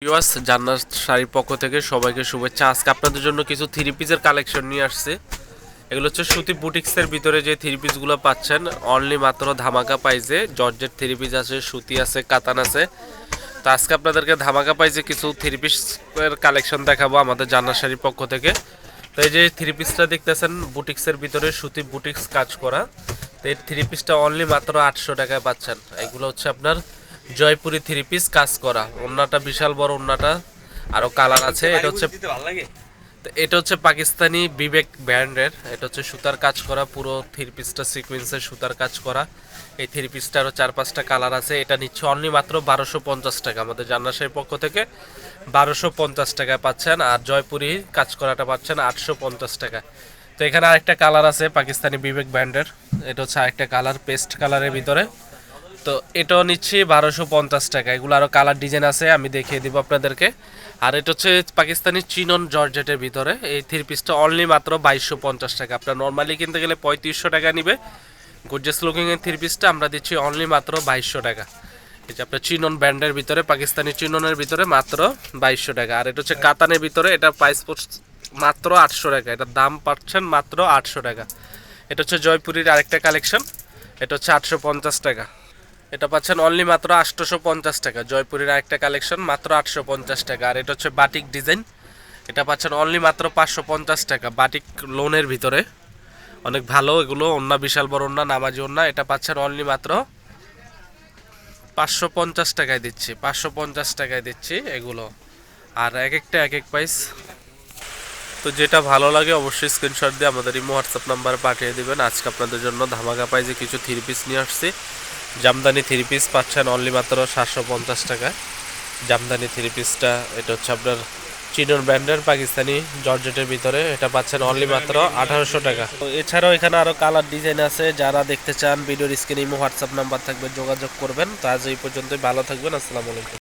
Viewers, জান্নাত শাড়ির পক্ষ থেকে সবাইকে শুভেচ্ছা। আজকে আপনাদের জন্য কিছু থ্রি পিসের কালেকশন নিয়ে আসছে। এগুলো হচ্ছে সুতি বুটিক্সের ভিতরে যে থ্রি পিসগুলো পাচ্ছেন অনলি মাত্র ধামাকা প্রাইসে। জর্জেট থ্রি পিস আছে, সুতি আছে, কাতান আছে। তো আজকে আপনাদেরকে ধামাকা প্রাইসে কিছু থ্রি পিসের কালেকশন দেখাবো আমাদের জান্নাত শাড়ির পক্ষ থেকে। তো এই যে থ্রি পিসটা দেখতেছেন বুটিক্সের ভিতরে সুতি বুটিক্স কাজ করা। তো এই থ্রি পিসটা অনলি মাত্র 800 টাকায় পাচ্ছেন। এগুলো হচ্ছে আপনার জয়পুরি থ্রি পিস কাজ করা। ওন্নাটা বিশাল বড় ওন্নাটা, আরো কালার আছে। এটা হচ্ছে পাকিস্তানি বিবেক ব্র্যান্ডের। এটা হচ্ছে সুতার কাজ করা, পুরো থ্রি পিসটা সিকোয়েন্সের সুতার কাজ করা। এই থ্রি পিসটারও 4-5টা কালার আছে। এটা নিচ্ছে অনলি মাত্র 1250 টাকা। আমাদের জান্নাত শাড়ির পক্ষ থেকে 1250 টাকায় পাচ্ছেন। আর জয়পুরি কাজ করাটা পাচ্ছেন 850 টাকা। তো এখানে আরেকটা কালার আছে পাকিস্তানি বিবেক ব্র্যান্ডের। এটা হচ্ছে আরেকটা কালার, পেস্ট কালারের ভিতরে। তো এটাও নিচ্ছি 1250 টাকা। এগুলো আরও কালার ডিজাইন আছে, আমি দেখিয়ে দিব আপনাদেরকে। আর এটা হচ্ছে পাকিস্তানি চিনন জর্জেটের ভিতরে। এই থ্রি পিসটা অনলি মাত্র 2250 টাকা। আপনার নর্মালি কিনতে গেলে 3500 টাকা নিবে। গর্জিয়াস লুকিংয়ের থ্রি পিসটা আমরা দিচ্ছি অনলি মাত্র 2200 টাকা। এই যে আপনার চিনন ব্র্যান্ডের ভিতরে, পাকিস্তানি চিননের ভিতরে মাত্র 2200 টাকা। আর এটা হচ্ছে কাতানের ভিতরে, এটা প্রাইস মাত্র 800 টাকা। এটার দাম পাচ্ছেন মাত্র 800 টাকা। এটা হচ্ছে জয়পুরির আরেকটা কালেকশন। এটা হচ্ছে 850 টাকা। এটা পাচ্ছেন অনলি মাত্র 850 টাকা। জয়পুরের আরেকটা কালেকশন মাত্র 850 টাকা। আর এটা হচ্ছে বাটিক ডিজাইন। এটা পাচ্ছেন অনলি মাত্র 550 টাকা। বাটিক লোনের ভিতরে অনেক ভালো এগুলো। ওন্না বিশাল বড় ওন্না, নামাজি ওন্না। এটা পাচ্ছেন অনলি মাত্র 550 টাকায় দিচ্ছি। 550 টাকায় দিচ্ছি এগুলো। আর এক একটা এক এক প্রাইস। তো যেটা ভালো লাগে অবশ্যই স্ক্রিনশট দিয়ে আমাদের ইমো হোয়াটসঅ্যাপ নাম্বারে পাঠিয়ে দেবেন। আজকে আপনাদের জন্য ধামাকা প্রাইজে কিছু থ্রি পিস নিয়ে আসছি। জামদানি থ্রি পিস পাচ্ছেন অনলি মাত্র 750 টাকা। জামদানি থ্রি পিসটা এটা হচ্ছে আপনার চিনর ব্র্যান্ডের পাকিস্তানি জর্জেটের ভিতরে। এটা পাচ্ছেন অনলি মাত্র 1800 টাকা। তো এছাড়াও এখানে আরও কালার ডিজাইন আছে। যারা দেখতে চান ভিডিওর স্ক্রিনে ইমো হোয়াটসঅ্যাপ নাম্বার থাকবে, যোগাযোগ করবেন। তো আজ এই পর্যন্তই, ভালো থাকবেন। আসসালামু আলাইকুম।